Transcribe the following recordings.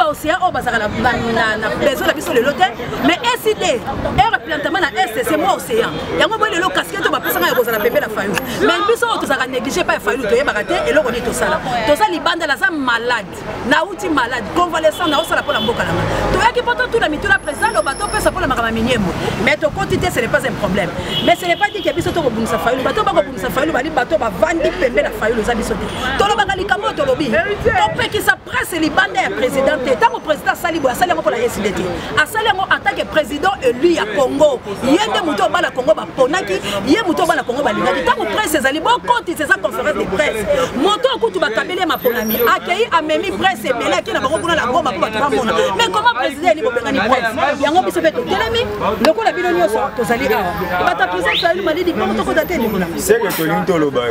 ba océan o bazaka na besoin la biso le lote mais SID et replantement na est c'est moi océan yango bo le lo casquette ba pesa ya kozala pembe na fayu mais biso to zaka négliger pas fayu to yeba raté et lo koni to sala libanda la za malade na uti malade convalescent na osala pour la mboka langa to yaki poto tout la mitula président le bateau pesa pour la makama minyembo mais to quantité ce n'est pas un problème mais ce n'est pas dit que biso to ko bunisa fayu bateau ba ko bunisa fayu ba li bateau ba vandi pembe na fayu za biso to lo banga likamo to lobi to pe ki sa presse libanda ya président tant que président salibo a sali pour la SDT a sali en tant que président élu à Congo yende muto ba la Congo ba ponaki yé muto ba la Congo ba lingaki tant que presse ezali bon compte c'est sa conférence de presse moto kutu ba kabele ma ponami accueilli a memi presse belé qui na ba ko la goma pour ba mona mais comment président ni bobengani presse yango biso beto telemi loko la bino nyoso to sali a ba ta président sali mali di moto ko daté ni mona c'est que to linto lo ba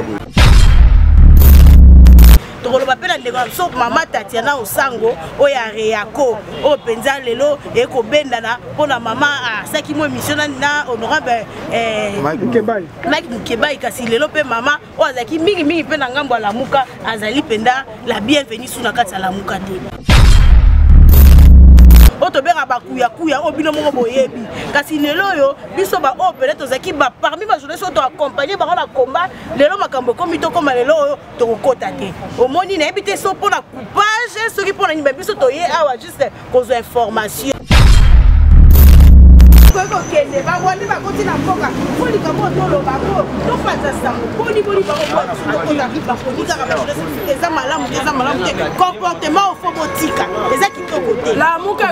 tokolo bapela ndeko so mama Tatiana Osango oya Reako o penza lelo e ko bendana pona mama saki mo émission na honorable Mike Mukebai kasi lelo pe mama o azaki mingi pe na ngambo la muka azali penda la bienvenue suna kati la muka te otobera bakuya obino moko boyebi kasi lelo yo biso ba o peut-être zaki ba parmi ba journalistes to accompagner ba na combat lelo makambo komi to koma lelo to kokota te omoni na ebité so pona coupage soki pona ni biso to ye awa juste kozo information kende ba wali ba kotina mboka foli ka moto lo ba ko to fata sa boni ba ko ko na riba ko ni ka ba journaliste eza malamu te comportement au faux botika eza kitoko te la muka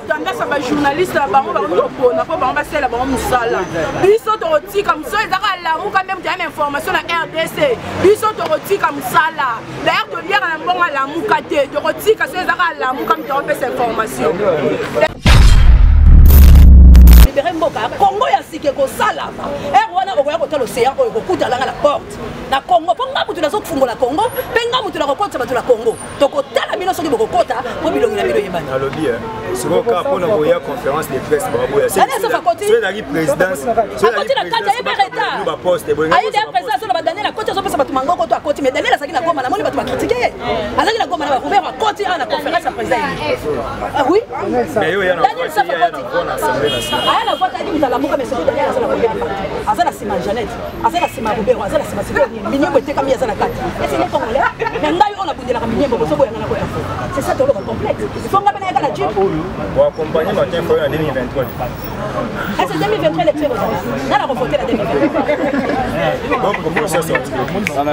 tendance ba journaliste ba ngo ba ngopona ko ba sela ba musala biso to tika musala eza la muka même de information na RDC biso to tika musala d'ailleurs to lire na mbonga la muka te to tika so eza la muka to pesa information Congo ya sike ko sala wana okoya ko tolo océan ko kuta la porte na Congo ponga mutu na sokufungola Congo penga mutu na kokota batu la Congo to ko tala bino soki bokota po bilongi na bino yebana alobi siko ka pona ko ya conférence de presse ba boya c'est la présidence c'est la kata e bereta ba poste boya ayi de présidence la badane la kota so pesa batu mangoko to akoti mais daniela saki na goma na moni batu ba critiquer azaki na goma na ba kubera koti na conférence ya président ah oui mais yo ya na assemblée nationale la voix dit la muka mais c'est derrière ça la voix azala sima Jeannette azala sima Robert azala sima Minyembo était comme yazala kati et c'est les Congolais mais ngai on a bundé la Minyembo boso boya na koya c'est ça tout le complexe il faut ngabana ya la jeep pour accompagner matin pour en 2023 est-ce 2023 les très on a revoté la 2023 bon comment ça sorti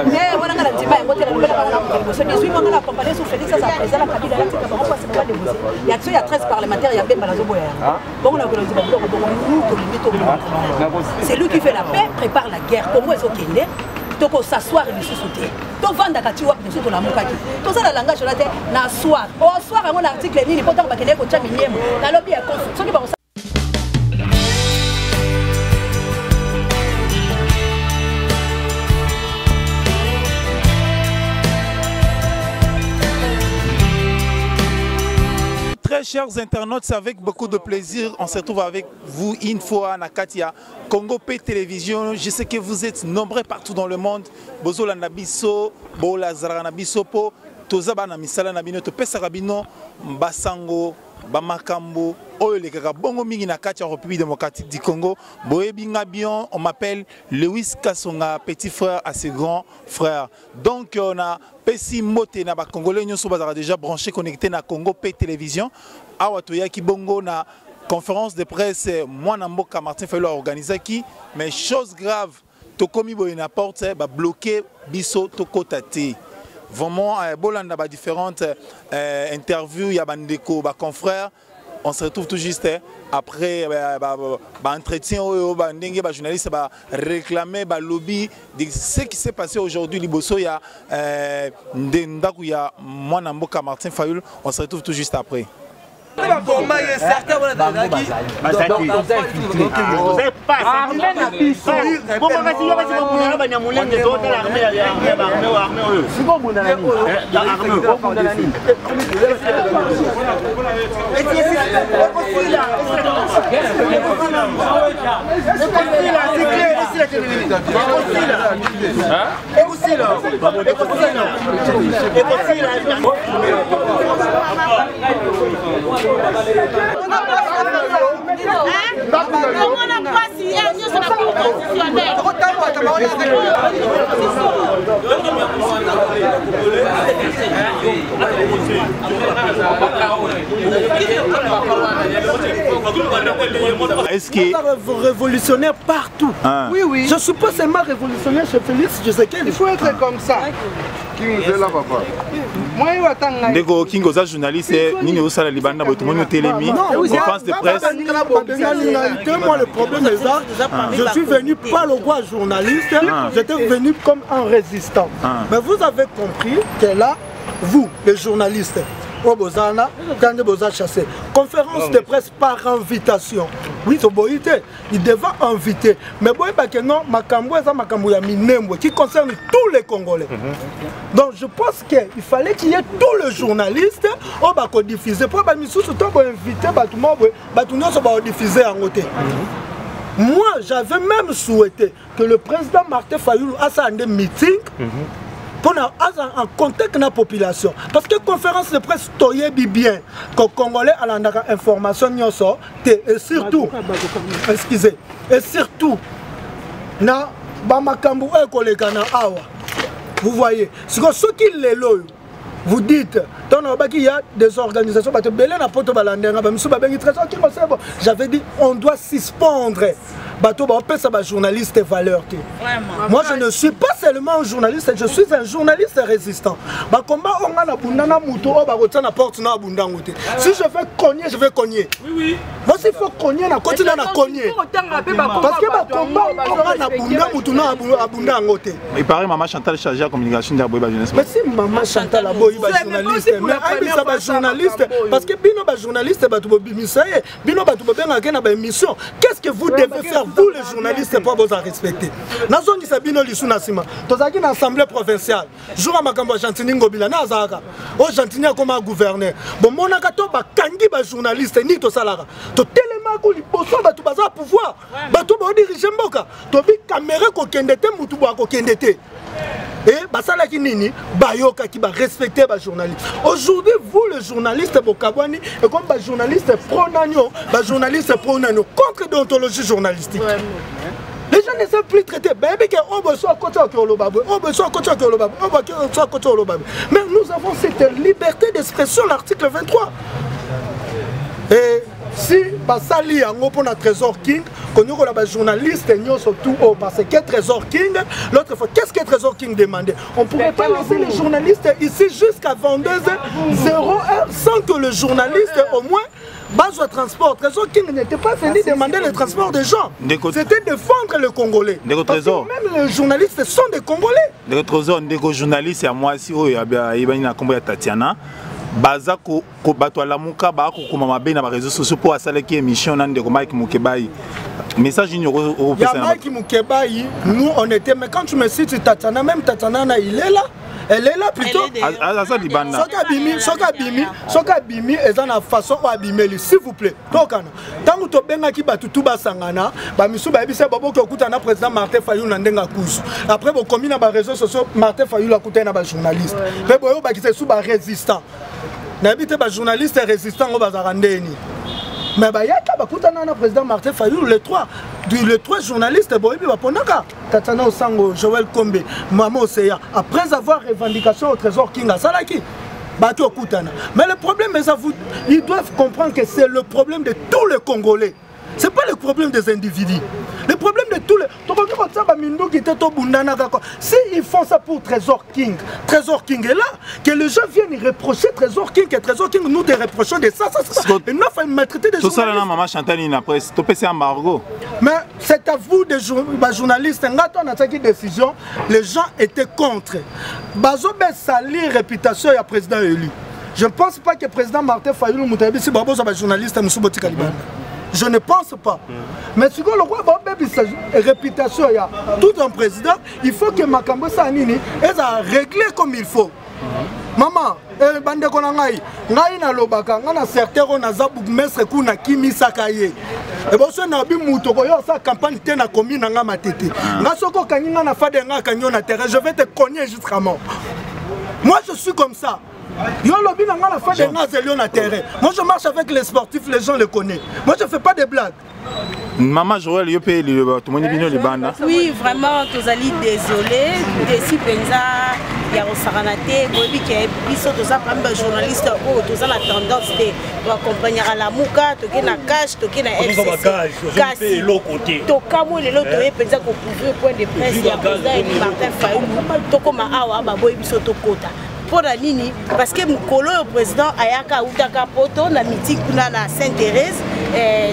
mais on a la diba ngote la nouvelle on a boso 18 mois on a accompagné sous Félix ça président la Kabila la tika ba passe pas déposer il y a 13 parlementaires il y a Bemba la Zoboya bon on a que c'est lui qui fait la paix, prépare la guerre. Comment est-ce qu'il est? Donc s'asseoir et se sauter. Donc vendre kati wa bien sûr la mukaki. Tout ça la langage là na soir. Au soir on article ni pas tant ba kene ko cha minyembo. Na lobby ya conflit. Soki ba Très chers internautes, c'est avec beaucoup de plaisir. On se retrouve avec vous une fois à Nakatia, Congo P Télévision. Je sais que vous êtes nombreux partout dans le monde. Bozola Nabiso, Bola Zara Nabiso, Po, Tozaba Namisala Nabino, Topesa Rabino, Basango, Bamakambo, Oye Bongo Mingi Nakatia, République démocratique du Congo. Boye Bingabion, on m'appelle Lewis Kassonga, petit frère à ses grands frères. Donc on a Pessi Moté na ba Congolais nous sommes déjà branchés connectés na Congo P Télévision. Awatoya ki bongo na conférence de presse moi na mboka Martin Fayulu organisé qui mais chose grave tokomi boye na porte ba bloquer biso tokotate. Vraiment bolanda ba différentes interviews ya bandeko ba confrères. On se retrouve tout juste après entretien ndenge ba journaliste ba réclamer ba lobby de ce qui s'est passé aujourd'hui liboso ya ndaku ya mwana mboka Martin Fayulu. On se retrouve tout juste après. Vous avez Est-ce que révolutionnaire partout? Oui, oui. Je suis pas seulement révolutionnaire chez Félix Tshisekedi. Il faut être comme ça. Ndeko King oza journaliste nini osala libanda boto moni telemi conférence de presse. Moi le problème est ça, je suis venu pas le roi journaliste, j'étais venu comme un résistant. Mais vous avez compris que là, vous les journalistes, conférence de presse par invitation. Oui, il devait inviter. Mais non, qui concerne tous les Congolais. Donc je pense qu'il fallait qu'il y ait tous les journalistes qui diffuser. Pour inviter, diffuser en côté. Moi, j'avais même souhaité que le président Martin Fayulu fasse un meeting. Pour en contact avec la population. Parce que la conférence de presse, bien que les Congolais ont l'information et surtout, excusez, et surtout, vous voyez, ce qui est là, vous dites, il y a des organisations, j'avais dit, on doit suspendre. Journaliste valeur. Moi je ne suis pas seulement un journaliste, je suis un journaliste résistant. Si je veux cogner, je vais cogner. Moi s'il faut cogner, je continue à cogner. Parce que il paraît Maman Chantal chargée à communication de la jeunesse. Mais si Maman Chantal a journaliste, mais un journaliste, parce que bino journaliste, qu'est-ce que vous devez faire? Vous les journalistes pour vous en respecter. Dans zone Sabino Lissunasima, dans une assemblée provinciale, jour à Makambo Gentini Ngobila, Nazaka, au Gentini comme gouverneur. Bon, mon agato, kangi ba journaliste, ni to salara. To tellement que les posons ba tubaza pouvoir, ba to ba diriger mboka, to bi caméra ko kendete mutu ba ko kendete. Et basala ki nini, bayoka qui ba respecter ba journaliste. Aujourd'hui, vous les journalistes Bokabwani, et comme ba journaliste pro-nagno, ba journaliste pro-nagno, contre déontologie journalistique. Les gens ne savent plus traiter. Mais nous avons cette liberté d'expression, l'article 23. Et si Basali a un Trésor King, qu'on a un journaliste surtout parce que Trésor King, l'autre fois, qu'est-ce que Trésor King demandait? On ne pourrait pas laisser les journalistes ici jusqu'à 22h01 sans que le journaliste au moins base au transport. Trésor King n'était pas venu demander le transport des gens. C'était défendre le Congolais. Parce que même les journalistes sont des Congolais. Les Trésor, les journalistes, à moi, si il y a Tatiana. Baza ko bato la muka ba ko koma be na ba réseaux sociaux pour asala ki émission nan de Mike Mukebai. Message ni au Mike Mukebai, nous on était, mais quand tu me cites Tatiana, même Tatiana il est là. Elle est là plutôt. Soka bimi est en façon ou abimeli, s'il vous plaît. Donc tant que tu benga ki batutu basangana, ba misu ba bise babo ko kutana président Martin Fayulu na ndenga kusu. Après bo komi na ba réseaux sociaux, Martin Fayulu a kutana ba journaliste. Mais boyo ba ki se sous ba résistant. Na bité ba journaliste résistant au bazarandeni. Mais il y a le président Martin Fayulu, les trois journalistes, Tatana Osango, Joël Kombe, Maman Oseya, après avoir revendication au Trésor King à Salaki. Mais le problème, ils doivent comprendre que c'est le problème de tous les Congolais. Ce n'est pas le problème des individus. Le problème de tous les... Si ils font ça pour Trésor King est là, que les gens viennent reprocher Trésor King, que Trésor King nous reprochons de ça. Et nous avons maltraité des journalistes. Tout ça, là, Maman Chantal, il n'a pas embargo. Mais c'est à vous, des journalistes, quand on a pris décision, les gens étaient contre. Bazobe sali réputation et président élu. Je ne pense pas que le président Martin Fayulu Moutabi, si Babo est journaliste, Moussoubo Kalibanda. Je ne pense pas. Mais si le roi a une réputation, tout un président, il faut que Makambo Sanini ait réglé comme il faut. Maman, bande konangai, ngai na lobaka, ngana certain na zabu mestre kuna kimi sakaye. Et bon ça na bi muto ko yo sa campagne te na commune nga matete. Nga soko kaninga na fade nga kanyo na terrain, je vais te cogner jusqu'à mort. Moi je suis comme ça. Yo lobby n'a pas la fin des nazes et na terrain. Moi je marche avec les sportifs, les gens les connaissent. Moi je fais pas de blagues. Maman Joël, yo paye le tout le monde vient le banda. Oui, vraiment tous allés désolé, déçu penza ya rosaranate, bobi ke biso tous a pas journaliste ou tous a la tendance de accompagner à la muka, toke na cash, toke na FCC. Kasi toka mo lelo toye penza ko couvrir point de presse ya président Martin Fayulu, tokoma awa ba boy biso tokota. Pour la nini parce que mukolo le président ayaka utaka poto na meeting kuna na Sainte-Thérèse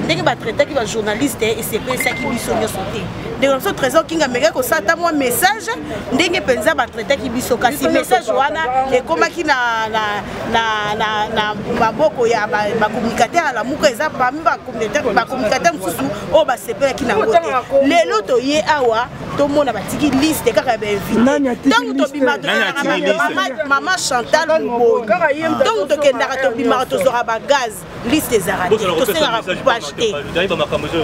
ndenge ba traiter ki ba journaliste et c'est pas ça qui biso nyo sauté de comme ça trésor kinga mega ko sata moi message ndenge penza ba traiter ki biso kasi message wana et koma ki na maboko ya ba communicateur la muka eza parmi ba communicateur mususu o ba sepela ki na ngote lelo to ye awa to mona ba tiki liste kaka ba invité donc to bima Maman Chantal Mouboy. Donc, tu as gaz, liste des arrêtés. Tu as acheté.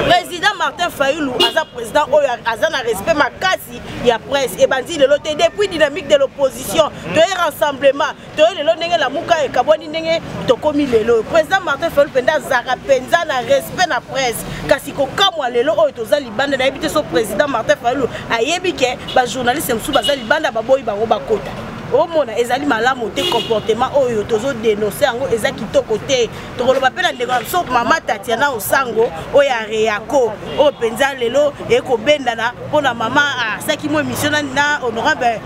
Président Martin Fayulu, président, a respect ma casse, il y a presse. Et bandit de l'autre, depuis dynamique de l'opposition, tu as rassemblement, tu as la mouka et Kaboni Nenge, tu as commis le lot. Président Martin Fayulu, Zara Penza, na respect la presse. Kasiko Kamwa Lelo, tu as libanda, tu as habité son président Martin Fayulu. Ayebike, journaliste, tu as libanda, baboy, barobakota. Au monde ezali malamu te comportement oyo tozo dénoncer yango eza kitoko te tokoloba pe na ndeko so mama Tatiana Osango oya Reako o penza lelo eko bendana pona mama saki mo émission na honorable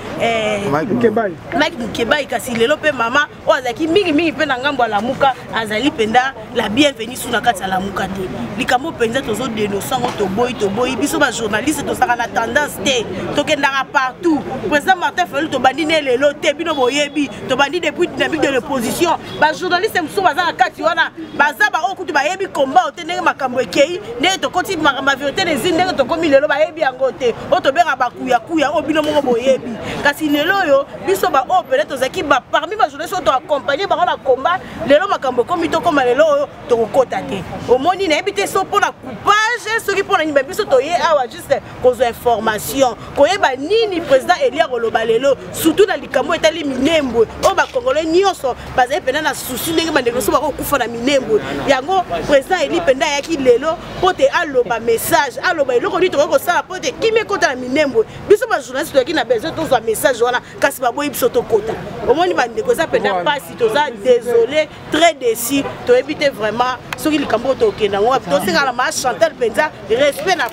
Mike Mukebai kasi lelo pe mama o azaki mingi pe na ngambo la muka azali penda la bienvenue sous na kati la muka te likambo penza tozo dénoncer yango to boy biso ba journaliste to saka na tendance te tokendaka partout président Martin Fayulu to bandine lelo Tebino boyebi to bandi depuis dynamique de l'opposition ba journaliste mso baza kati wana baza ba okutu bayebi combat otendenge makambo ekei ne to koti ma vérité les ndenge to komi lelo bayebi yango te o to benga bakuya obino moko boyebi kasi lelo yo biso ba o peut-être zaki ba parmi ba journaliste to accompagner ba na combat lelo makambo komi to koma lelo to kokota te o moni na ebité so pona coupage soki pona nyimba biso to ye awa juste cause information koyeba nini président Elia Koloba lelo surtout na likambo etali minembwe o ba congolais nyonso bazali pena na souci ndenge bandeko so bakokufa na minembwe yango président Eli penda yaki lelo pote aloba message aloba eloko ni toko sala pote kimi kota na minembwe biso ba journaliste yaki na besoin tozwa message wana kasi baboyi biso tokota omoni bandeko za penda pasi toza désolé très déçu to éviter vraiment soki likambo tokenda ngo to senga na ma Chantal penza respect na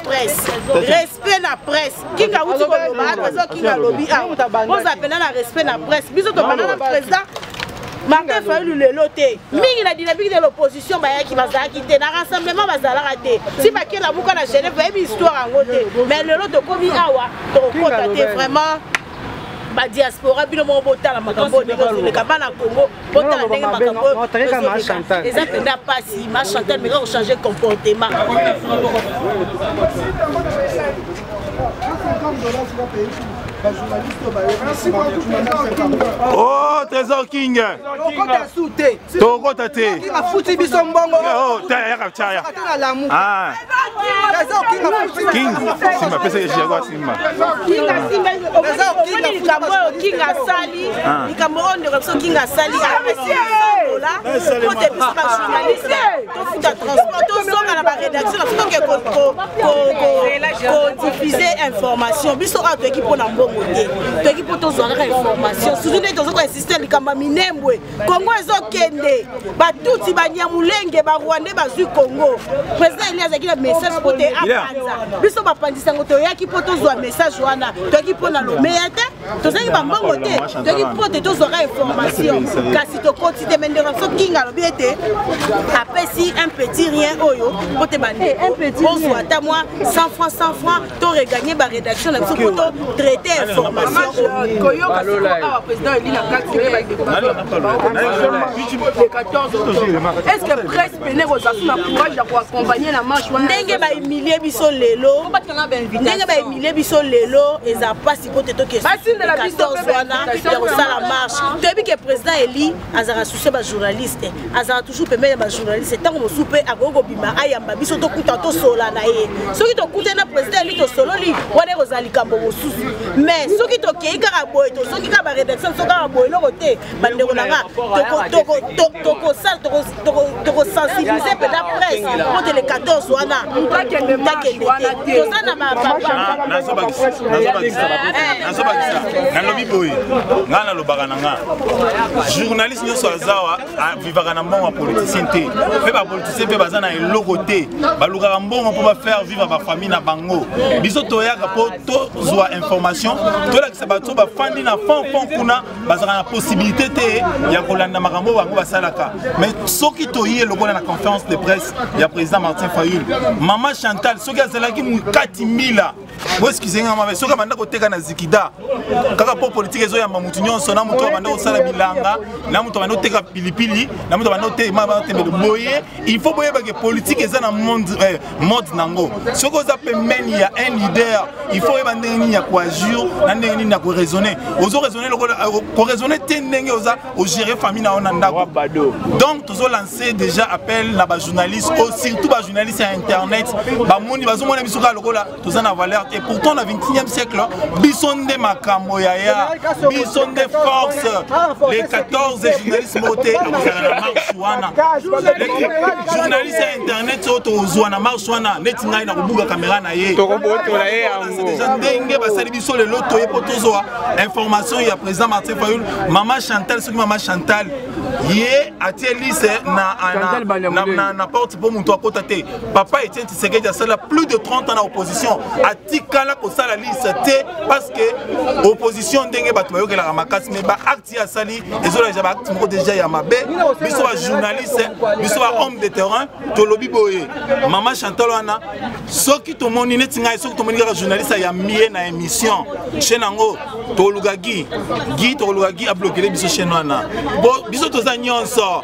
presse kinga uti ko loba azo kinga lobi a pena na respect na presse biso to banana président Martin Fayulu lelo te mingi na dynamique de l'opposition bayaki bazalaki te na rassemblement bazalaka te si baki na buka na Genève bayebi histoire yango te mais lelo to komi awa to kota te vraiment ba diaspora bino mo botala makambo le kabana Congo botala ndenge makambo eza penda pasi ma Chantal mais ko changer comportement Oh, Trésor King. Toko tate. King. Simba pesa ya jago simba. King asali. Ikambo ndo so King asali là. Côté journaliste. To futa transport to songa na ba rédaction ko diffuser information. Biso to équipe na mbongo te. To équipe to zonga information. Surtout les to insister likamba minembwe. Congo ezokende. Ba tuti ba nyamulenge ba Rwanda ba zu Congo. Président Elias akila message pote apanza. Biso ba pandisa ngoto yaki poto zo message wana. To équipe na lo meete. To zaki ba mbongo te. To équipe pote to zonga information. Kasi to koti te mendera so kinga lo biete. Après si un petit rien oyo pote bande. On soit à moi 100 francs to regagner ba rédaction na biso poto traiter information. Président Eli la carte le 14 octobre. Est-ce que presse peine na courage de accompagner la marche ndenge ba humilier biso lelo ndenge ba humilier biso lelo eza pas si pote to question 14 wana ya kosala marche toyebi que président Eli azara soucier ba journaliste azara toujours permettre ba journaliste tant mo soupe akoko bima ayamba biso to kuta to tosola na ye soki tokute na président li tosololi wana ekozala likambo mosusu mais soki tokei kaka boye tosoki kaka barédaction soki kaka boye eloko te bandeko na nga tokosensibilize pena presse pote le 14 wana takende te toza na bapapa nalobi boye nga nalobaka na nga journaliste nyonso azawa avivaka na mbongo ya politicien te mpe bapoliticien mpe baza na eloko te balukaka mbongo mpo bafaire vivre bafamille na bango biso toyaka mpo tozwa information tolakisa bato bafandi na fond kuna bazalaka na possibilité te ya kolanda makambo bango basalaka mais soki toyi elokola na conférence de presse ya président Martin Fayulu mama Chantal soki azalaki mukati mila excusez-moi mabe soki abanda koteka na zikida kaka po politique ezoyamba mutu nyonso na mutu abanda kosala bilanga na mutu abanda koteka pilipili na mutu abanda kotembele boye il faut boyeba ke politique eza na mode nango soki oza pembeni ya un leader il faut yeba ndenge nini ya koagir na ndenge nini ya koraisonner ozoraisonner koraisonner te ndenge oza ogérer famille na ona ndako donc tozolancer déjà appel na bajournaliste surtout bajournaliste ya internet bamoni bazomona biso kaka lokola toza na valeur et pourtant na 21e siècle biso nde makambo yaya biso nde force les 14 journalistes moté akozala na marche wana journaliste ya internet oyo tozwa na marche wana neti ngai na kobuka kamera na ye c'est déjà ndenge basali biso lelo toye po tozwa information ya président Martin Fayulu mama Chantal soki mama Chantal ye atie liste na porte pour mutu akota te papa Etienne Tshisekedi asala plus de 30 ans na opposition atikala kosala liste te parce que opposition ndenge bato bayokelaka makasi mais ba acte ya sali ezolakisa ba acte moko déjà ya mabe biso ba journaliste biso ba homme de terrain tolobi boye mama Chantal wana soki tomoni neti ngai soki tomoni kaka journaliste ya mie na émission chaîne yango tolugagi tolugagi a bloquer biso chaîne wana biso toza nyonso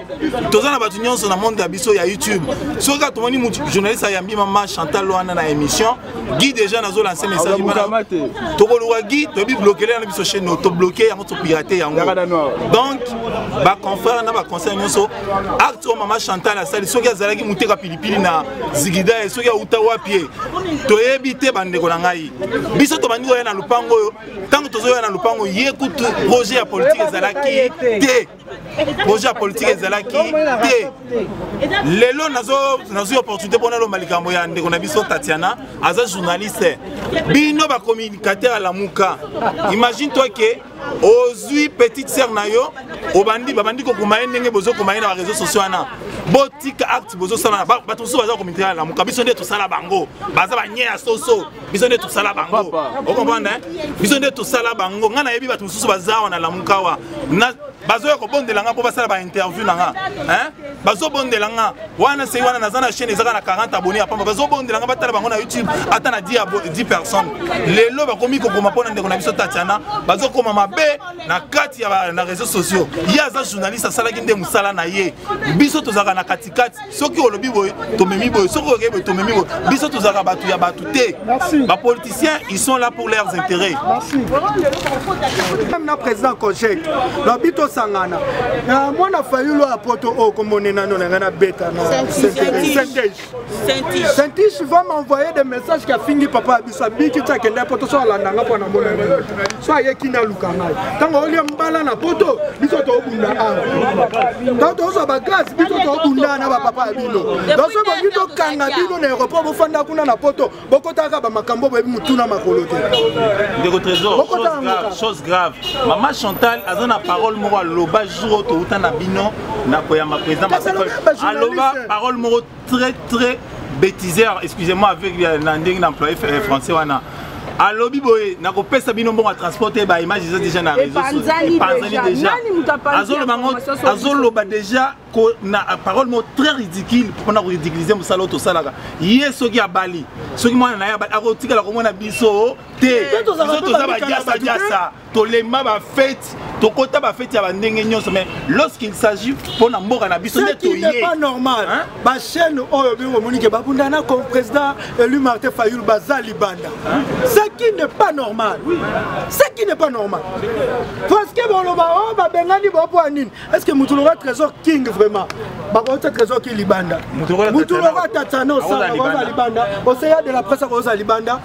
toza na bato nyonso na monde ya biso ya YouTube soki ka tomoni journaliste ya mbi mama Chantal wana na émission Guy déjà nazo lancer message tolugagi tobi bloquer na biso chaîne to bloquer yango to pirater yango donc ba confrère na ba conseil nyonso acte mama Chantal asali soki azalaki muteka pilipili na zigida soki uta wapi toyebi te bandeko na ngai biso to bandi na lupango tango tozoya na lupango yekutu projet ya politique ezalaki te projet ya politique ezalaki te lelo nazo opportunité pona lo malikambo ya ndeko na biso Tatiana aza journaliste bino ba communicateur à la muka imagine toi que ozui petite sœur na yo obandi babandi ko kumaye ndenge bozo kumaye na réseaux sociaux ana botika acte bozo sala bato so baza communicateur à la muka biso nde to sala bango baza ba nyea soso biso nde to sala bango o comprendre biso nde to sala bango ngana yebi bato so baza wana la muka wa na bazo ko bondelanga po basala ba interview nanga bazo bondelanga wana c'est wana nazana chaîne ezaka na 40 abonnés apamba bazo bondelanga batala bango na YouTube ata na 10 personnes lelo bakomi ko koma pona ndeko na biso Tatiana bazo koma mabe na kati ya na réseaux sociaux yaza journaliste asala ki nde musala na ye biso tozaka na katikati soki olobi boy tomemi boy soki okebe tomemi boy biso tozaka batu ya batu te ba politiciens ils sont là pour leurs intérêts même na président Kojek la bito sangana na mwana Fayulu apoto o komonena nona na beta na Saint-Tiche va m'envoyer des messages qui a fini papa biso biki takenda poto so la ndanga pona mona so ayeki na lukanga tango oli mbala na poto biso to bunda a to so ba classe biso to bunda na ba papa bino donc so bongi to kanga bino na aéroport bo fanda kuna na poto bokotaka ba makambo ba mutuna makolo te ndeko trésor chose grave maman Chantal azana parole moko loba jour to utana bino na koyamba président aloba parole moko très bêtiseur excusez-moi avec l'ending d'employé français wana alobi boye na kopesa bino mbongo transporter ba image déjà na réseaux sociaux panzani déjà azoloba déjà na parole mo très ridicule pour na ridiculiser musala to salaka yeso ki abali soki mwana na ya akotika la komona biso te biso to za ba jasa to lema ba fête to kota ba fête ya ba ndenge nyonso mais lorsqu'il s'agit pour na mboka na biso to yé c'est pas normal ba chaîne oyo bingo monike ba bundana comme président élu Martin Fayulu bazali banda ce qui n'est pas normal ce qui n'est pas normal parce que bon lo ba o ba bengani ba po anine est-ce que mutuloba trésor king vraiment bakoza trésor qui libanda Mutulora Tatana osa libanda Océan de la presse bakoza libanda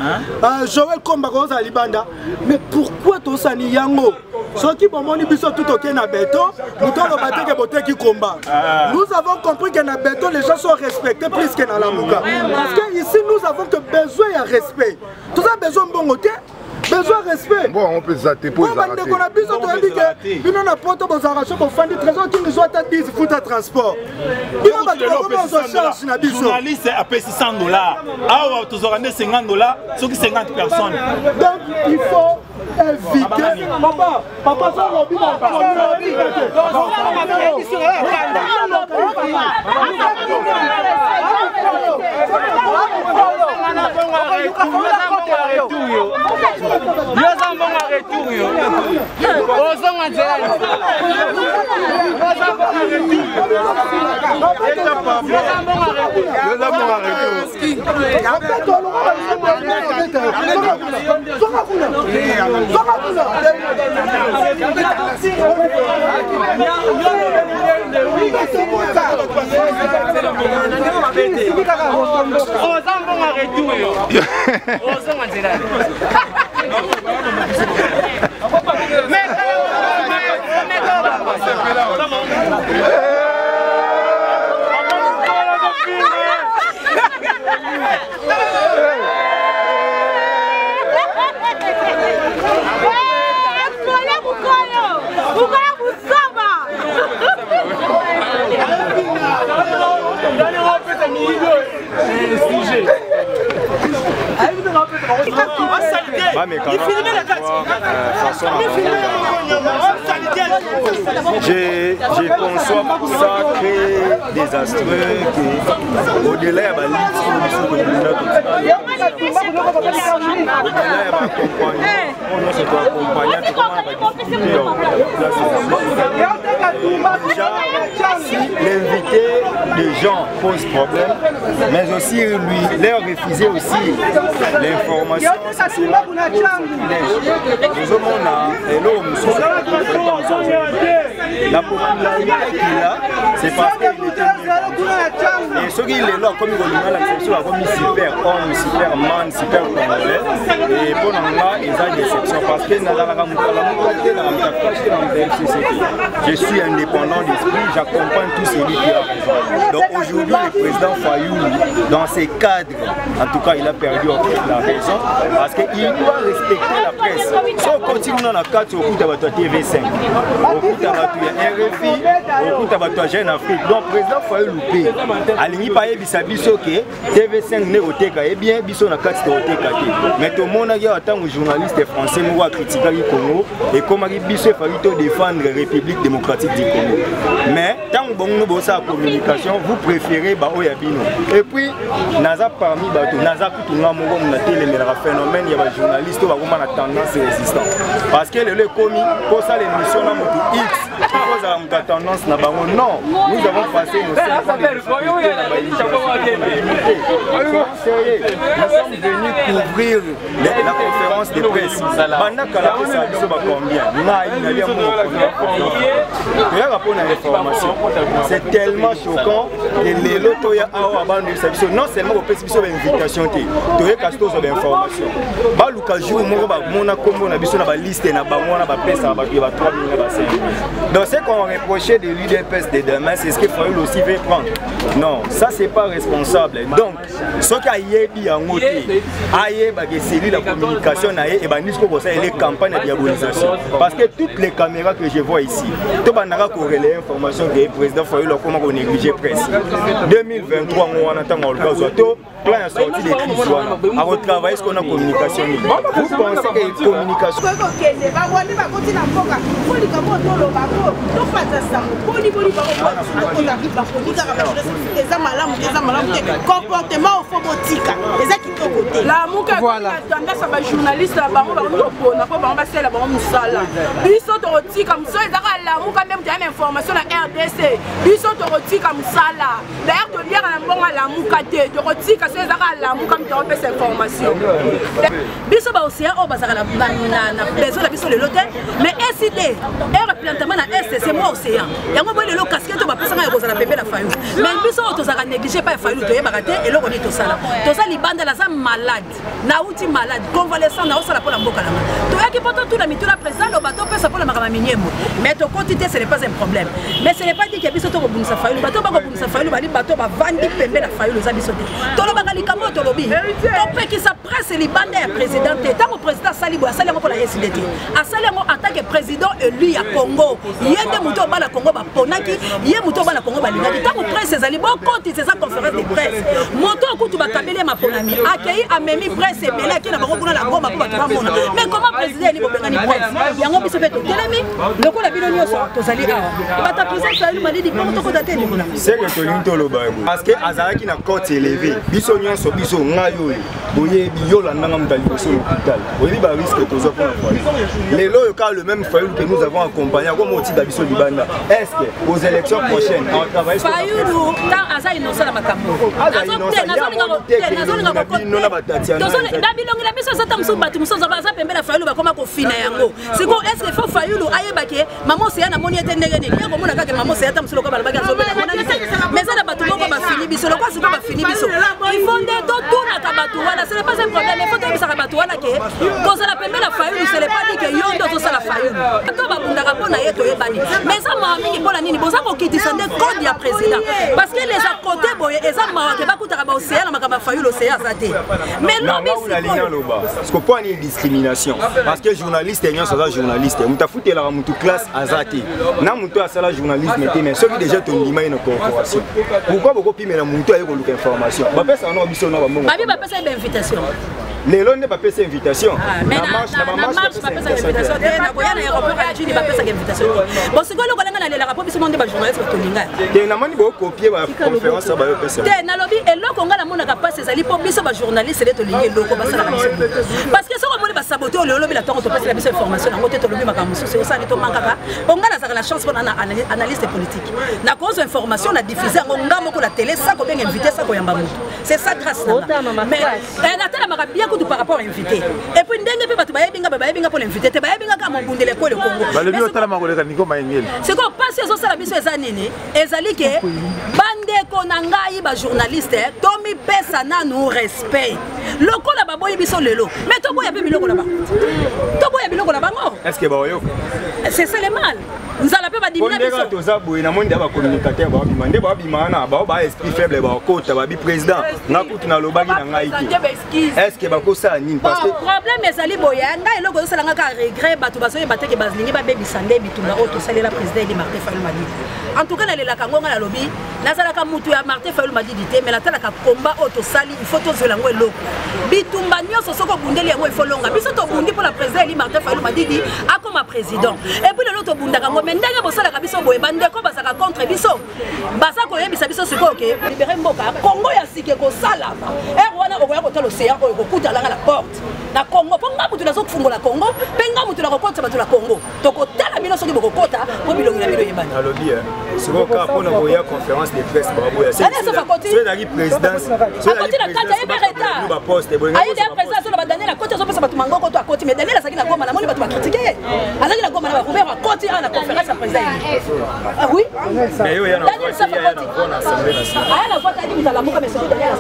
Joël Komba bakoza libanda mais pourquoi tosani yango soki bomoni biso tout ok na béton mutolo bateke boteki combat nous avons compris que na béton les gens sont respectés plus que dans la Muga parce que ici nous avons que besoin de respect tout ça besoin de bon côté besoin de respect. Bon, on peut s'arrêter pour les arrêter. On a besoin de dire que nous n'avons pas de arracher pour faire des trésors qui nous ont été 10 foot à transport. Nous avons des journalistes à payer $600. Ah, vous aurez $50, ceux qui 50 personnes. Donc, il faut éviter. Papa, ça va bien. Je conçois pour ça très désastreux au-delà de la l'invité des gens pose problème, mais aussi lui leur refuser aussi l'information. La popularité qu'il a, c'est parce qu'il était et ceux qui est là, comme il a l'exception, comme super homme, superman, super congolais, et pour nous, ils ont des exceptions parce que je suis indépendant d'esprit, j'accompagne tous ceux qui ont raison. Donc aujourd'hui, le président Fayou, dans ses cadres, en tout cas, il a perdu la raison parce qu'il doit respecter la presse. Si on continue dans la carte, au coup de TV5, au coup de RFI, au coup de Jeune Afrique. Donc, le président Fayou Loupé, Alini Paye Bissabiso, TV5 n'est au TK, et bien, Bisso n'a qu'à se mais tout le monde a dit en tant que journaliste français, nous avons critiqué le Congo et comment Bisso Fayou défendre la République démocratique du Congo. Mais, tant que nous avons la communication, vous préférez Baoyabino. Et puis, Naza parmi Naza Koutouna, nous avons le phénomène, il y a des journalistes qui ont la tendance résistante. Parce que le commis, pour ça, l'émission X, cause à tendance n'a pas non, nous avons passé nos 5 ans de nous sommes venus couvrir la conférence de presse. Pendant que la presse a dit combien c'est tellement choquant que les lotos non seulement au presse une invitation tu es castos d'information baluka jour mona kombo na biso na ba liste na bango na ba pesa ba 3 000 ba 5 donc ce qu'on reprochait de l'UDPS de demain c'est ce qu'il faut aussi veut prendre non ça c'est pas responsable donc ce qui a yebi en côté aye ba que c'est la communication na et ba nisco ko ça les campagnes de diabolisation parce que toutes les caméras que je vois ici to banaka corréler information que le président Fayou le comment on négliger presse 2023 on attend on le gazoto plein sorti des crises à retravailler ce qu'on a communication vous pensez que communication comportement au fobotika la muka tendance ba journaliste ba bango ba ndopona po bango ba sela bango musala biso to tika musala ezaka la muka même des informations na RDC biso to tika musala d'ailleurs to lire na mbonga la muka te to tika c'est ezaka la muka to pe cette information biso ba océan o bazaka na besoin la biso le lotel mais SID replantement na STC moi océan yango boy lelo casquette ba pesa nga kozala pembe la fayu mais biso to zaka négliger pas fayu to yeba raté et loko ni to sala libanda la za malade na uti malade convalescent na osala pour la mboka langa to yaki poto tout la mitu la président le bateau pesa pour la makama minyembo mais to quantité ce n'est pas un problème mais ce n'est pas dit que biso to ko bunisa fayu bateau ba ko bunisa fayu ba li bateau ba vandi pembe la fayu za biso to lo banga likamo to lobi to pe ki sa presse libanda ya président tant président salibo asali ngo pour la SDT asali ngo en tant que président élu ya Congo yende muto bala Congo ba ponaki ye muto bala Congo ba lingaki tant presse ezali bon compte c'est ça conférence de presse moto okutu ba kabele ma ponami akei amemi presse ebele akina bango kuna la goma pour ba mona mais comment président ni bobengani presse yango biso pe to telemi lokola bino nyoso tozali awa bata président sali malidi pour to ko dater ni kuna c'est que to linto lo ba parce que azalaki na cote élevée biso nyonso biso ngayo boye biyola nanga mutali ko sur l'hôpital oyebi ba risque tozo pour les lots le même Fayoulou que nous avons accompagné comme au Tibabiso Libanda. Est-ce que aux élections prochaines on travaille sur Fayoulou quand Aza innocent la makambo est-ce que faut Fayoulou ayebake maman c'est na moni ete ndenge nini yako mona kaka maman c'est tam solo ko balabaka zobela mais ça na batu moko ba fini biso lo kwasi ko ba fini biso il faut de tout na kabatu wana ce n'est pas un problème il faut que ça kabatu wana ke ko ça la pembe la Fayoulou c'est pas dit que yondo to ça la Fayoulou to ba bundaka pona yeto yebani mais ça ma mingi pona nini boza ko kitisa nde code ya président parce que les à côté boye eza mawa ke bakutaka ba océan na makaba Fayoulou océan zate mais lobi parce que point ni discrimination parce que journaliste et ça journaliste mutafuté la mutu classe azati na mutu asala journalisme mais celui déjà ton ndima une corporation pourquoi beaucoup pimela mutu ayo ko luka information ba pesa na biso na ba mongo ba pesa invitation les lois ne pas payer invitation. Mais la marche pas payer invitation. Na koya na aéroport à Chine pas payer invitation. Bon c'est quoi le kolanga na le rapport biso monde ba journaliste ba tolinga. Te na moni bo copier ba conférence ba yo pesa. Te na lobby et loko ngala mona ka passe ezali po biso ba journaliste le tolinga loko ba sala biso. Parce que ça on va saboter le lobby la temps to passe la biso information na ngote to lobby makambo so c'est ça ni to mankaka. Ongala za la chance pour na analyste politique. Na cause information na diffuser ngamo ko la télé ça ko bien inviter ça ko yamba mutu. C'est ça grâce na. Mais na tala maka bien par rapport à invité. Et puis ndenge pe batu bayebinga pour l'invité. Te bayebinga ka mobundele ko le Congo. C'est quoi passer so sala biso eza nini? Ezali ke bande ko na ngai ba journaliste tomi pesa na nous respect. Lokola ba boyi biso lelo. Mais to boya pe biloko na ba. To boya biloko na bango. Est-ce que ba yo? C'est ça le mal. Nous allons pas diminuer biso. To za boyi na monde ba communicateur ba bimande ba bimana ba esprit faible ba kota ba bi président. Na kutu na lobaki na ngai ki. Est-ce que ba ko ça ni parce que problème ezali boya ngai eloko so langa ka regret batu basoye bateke bazingi ba bebi sande bitunda auto salela président de Martin Fayulu Madidi. En tout cas na lela kango na lobby nazala ka mutu ya Martin Fayulu Madidi te mais la tala ka combat auto sali il faut to zola ngo eloko. Bitumba nyoso soko bundeli yango il faut longa. Biso to bundi pour la président de Martin Fayulu Madidi a comme président. Et puis le loto bunda kango mais ndenge bosala ka biso boye bande ko basaka contre biso. Basa ko yebisa biso siko ke libérer mboka Congo ya sike ko sala. Wana okoya ko tolo océan ko kuta langa la porte na Congo ponga mutu nazo kufungola Congo penga mutu na kokota batu la Congo tokotala bino soki bokokota po bilongi na bino yebana alobi siko ka pona boya conférence de presse babo ya c'est la présidence c'est la kata ebereta ba poste boya ayi de présidence la badane la kota zo pesa batu mangoko to akoti mais Daniel asaki na goma na moni batu ba critiquer azaki na goma na ba Robert akoti na conférence ya président ah oui mais yo ya na assemblée nationale aya na vote ali mutala muka mais c'est Daniel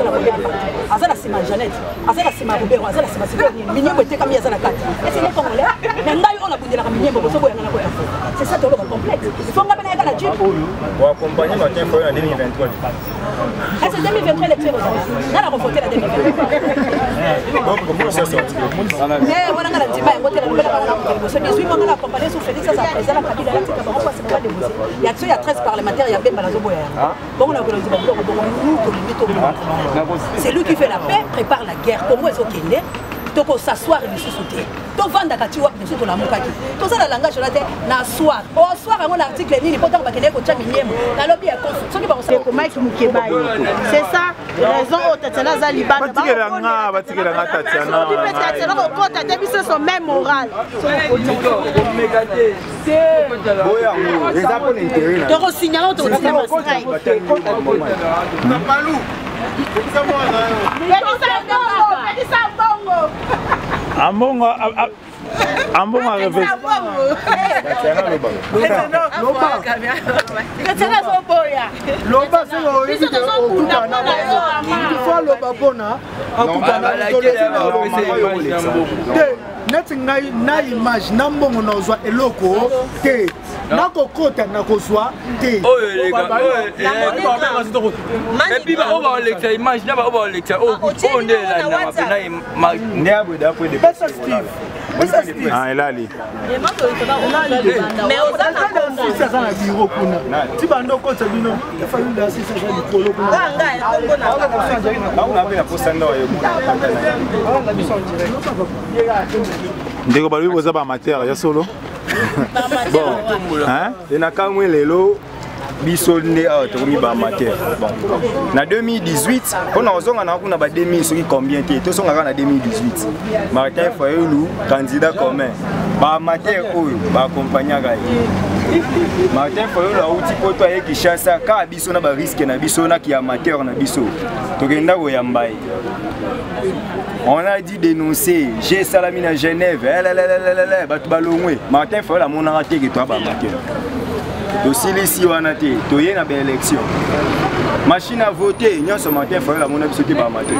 azala sima Jeannette azala sima Robert azala sima Minyembo était comme Yazana Kati. Et c'est les Congolais. Mais là, on a boudé la Minyembo, c'est ça, tout le complexe. Il faut qu'on ait la Jeep. Pour accompagner Martin Fayulu en 2023. C'est 2023 l'élection. On a revoté la 2023. Bon, comment ça sorti? Mais on a dit, on a accompagné sous Félix, ça président la Kabila, il y a 13 parlementaires, il y a Ben Balazoboya. Bon, on a c'est lui qui fait la paix, prépare la guerre. Comment est-ce qu'il est? Toko s'asseoir et se sauter. To vanda kati wa bien sûr to la mukaki. To ça la langage là na soir. Au soir on article ni pas tant bakene ko cha minyembo. Na lobby ya conf. Soki ba ko ko Mike Mukebai. C'est ça. Raison au Tatiana za libana. Batikela nga Tatiana. Bi peut Tatiana ko kota te biso son même moral. Boya les apôtres intérêt. To ko signaler to cinéma strike. Na Palou. Amongo Un bon à rêver. Neti na image na mbongo na ozwa eloko te na kokota na kozwa te epi ba oba lecture image na ba oba lecture o ndela na mapena ndabo da ko de ah elali mais ozana ça na biro kuna ti bando kota bino fa yunda sisa za likolo kuna on a posta ndo yo ndeko balu boza ba matière ya solo bon hein et na kamwe lelo biso nde tomi ba amateur bon na 2018 on a ozonga na kuna ba 2000 soki combien te to songa na 2018 Martin Fayulu candidat commun ba amateur oyo ba accompagner ga Martin Fayulu auti poto aye Kinshasa ka biso na ba risque na biso na ki amateur na biso to genda ko yambai. On a dit dénoncer, j'ai salami à Genève, batu balongwe. Martin Fayulu mon raté que toi ba amateur. Aussi les si on a été, toyé na belle élection. Machine à voter, n'y a ce Martin Fayulu mon avis sauté ba amateur.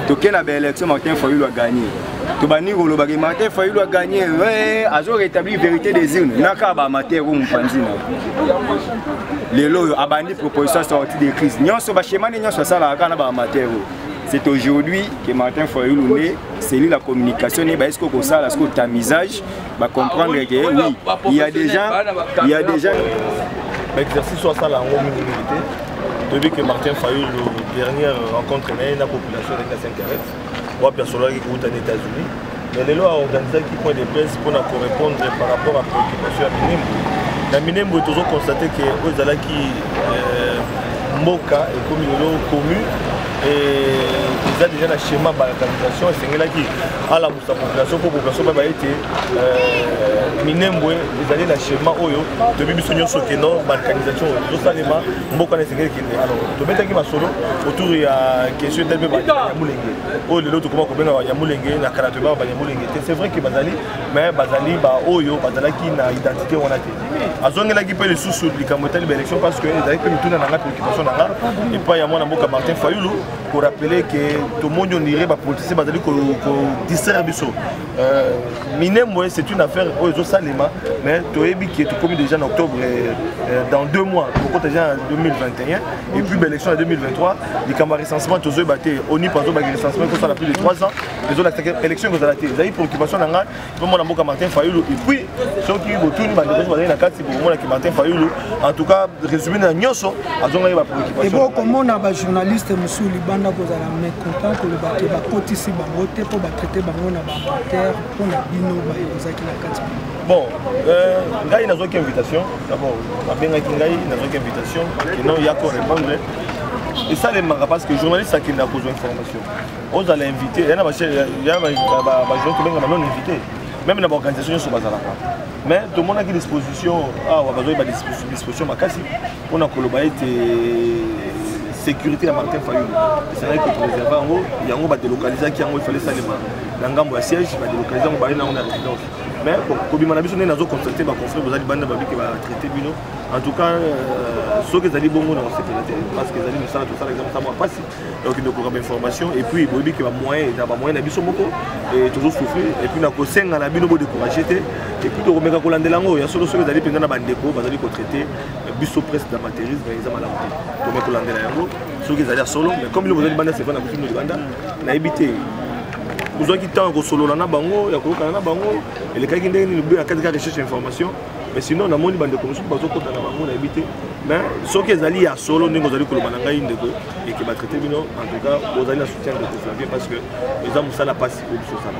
Toké na belle élection, Martin Fayulu a gagné. To bani rolo bagé Martin Fayulu a gagné, ouais, a rétabli vérité des urnes. Naka ba amateur ou mpanzina. Les lots a bandi proposition sortie des crises. N'y a ce ba schéma n'y a ce ça la kana ba amateur. C'est aujourd'hui que Martin Fayulu, c'est lui la communication, est-ce que ça, est-ce que tamisage, va comprendre que oui, il y a des gens, l'exercice soit ça la minorité. Depuis que Martin Fayulu, dernière rencontre la population qui s'intéresse, moi personnellement qui est aux États-Unis, mais les lois organisées qui prennent des presse pour répondre par rapport à la préoccupation à Minembo. La Minembo est toujours constaté que aux Alaki Moka et comme commun. Et ils ont déjà un schéma de balkanisation et c'est là qui à la population pour la population va été Minembo ils allaient un schéma oyo depuis bisonyo sokeno balkanisation tout ça les mains mboka n'est qui alors to mettre qui ma solo autour il y a question d'elle ba Yamulenge oh le l'autre comment combien Yamulenge na karate ba Yamulenge c'est vrai que bazali mais bazali ba oyo bazala qui na identité on a été azonga la qui peut les sous du kamotali élection parce que ils allaient que tout na la préoccupation na et pas ya mona mboka Martin Fayulu pour rappeler que tout le monde irait pour politicien bazali ko distraire biso Minembo c'est une affaire aux Salema mais toyebi qui est tout commis déjà en octobre dans 2 mois pour déjà en 2021 et puis l'élection en 2023 les camarades recensement tous eux batté on y passe au recensement que ça a plus de 3 ans les autres élections que ça a été ils avaient préoccupation dans pour mon amour Martin Fayulu et puis ceux qui vont tout le na carte pour moi qui Martin Fayulu en tout cas résumé na nyonso azonga ba préoccupation et bon comment on a ba journaliste monsieur libanda ko za la mécontent que le bateau va cotiser ba voter pour ba traiter bango na ba terre pour na bino ba ezaki na carte. Bon, ngai nazo ki invitation d'abord babenga ki ngai nazo ki invitation que non ya ko répondre et ça les marra parce que journaliste ça qui n'a besoin d'information on va l'inviter il y a ba gens qui benga non invité même dans l'organisation sur bazala mais tout le monde a une disposition ah on va besoin de disposition makasi on a collaboré sécurité à Martin Fayulu c'est vrai que préserver en haut il y a un va délocaliser qui en haut il fallait ça les dans ngambo ya siège va délocaliser on va aller dans une résidence mais comme il m'a dit on est nazo constater ba confrère vous allez bande babi qui va traiter bino en tout cas ceux qui allez bongo dans sécurité parce que allez nous ça tout ça exemple ça moi pas si donc il nous programme information et puis bobi qui va moyen na ba moyen na biso moko et toujours souffrir et puis na ko senga na bino bo décourager et puis to remeka ko landela ngo ya solo ceux qui allez penga na bandeko ba allez ko traiter biso presse d'amateurisme ils ont malamuté to me ko landela yango ceux qui allez solo mais comme vous allez bande c'est pas na biso no banda na éviter vous avez quitté un solo na bango ya ko kana bango et les cas qui ndeni le à recherche information mais sinon na moni bande commission bazo ko na bango na éviter mais ceux qui allez à solo ndingo zali ko lobana ngai ndeko et qui va traiter bino en tout cas vous allez la soutien de Flavien parce que les hommes ça la passe pour ce ça.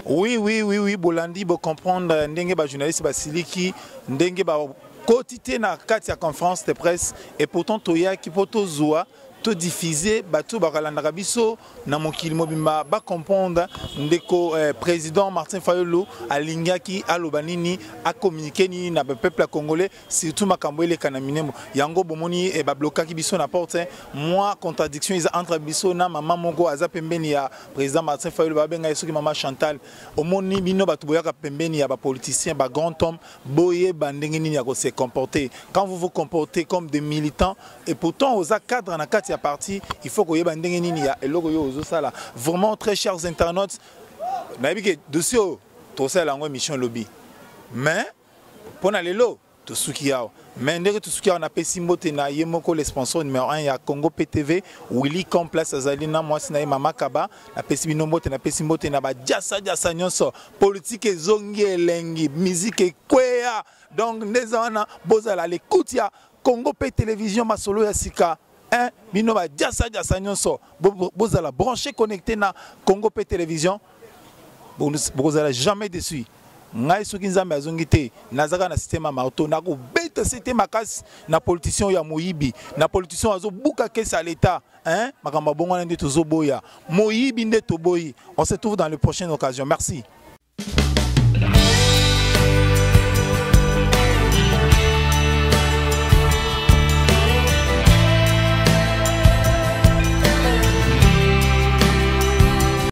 Oui, Bolandi, vous comprendre, ndenge ba journaliste basiliki, ndenge ba quotidien na kati ya conférence de presse et pourtant toya ki poto zoa to diffuser bato bakalanda biso na mokili mobimba ba comprendre ndeko président Martin Fayulu alingaki alobanini a communiquer ni na peuple congolais surtout makambo ele kana minemo yango bomoni e ba bloquaki biso na porte moi contradiction is entre biso na maman moko aza pembeni ya président Martin Fayulu ba benga soki maman Chantal omoni bino bato boyaka pembeni ya ba politicien ba grand homme boye bandenge nini ya ko se comporter quand vous vous comportez comme des militants et pourtant aux cadres na kati ya parti il faut que yeba ndenge nini ya eloko yo ozo sala vraiment très chers internautes na bike dossier to sala ngo émission lobby mais pona lelo to suki yao mais ndenge to suki yao na pesi mbote na yemoko le sponsor numéro 1 ya Congo PTV Willy Complex azalina moi sina mama kaba na pesi binombote na pesi mbote na ba jasa nyonso politique ezongi elengi musique ekwea donc ndezana bozala l'écoute ya Congo P Télévision masolo ya sika hein bino ba jasa nyonso bozala branché connecté na Congo P Télévision bozala jamais déçu ngai soki nzambe azongi te nazaka na système marto na ko beta système makasi na politicien ya moyibi na politicien azo buka kesa l'état hein makamba bongo nde tozo boya moyibi nde toboyi on se trouve dans la prochaine occasion merci.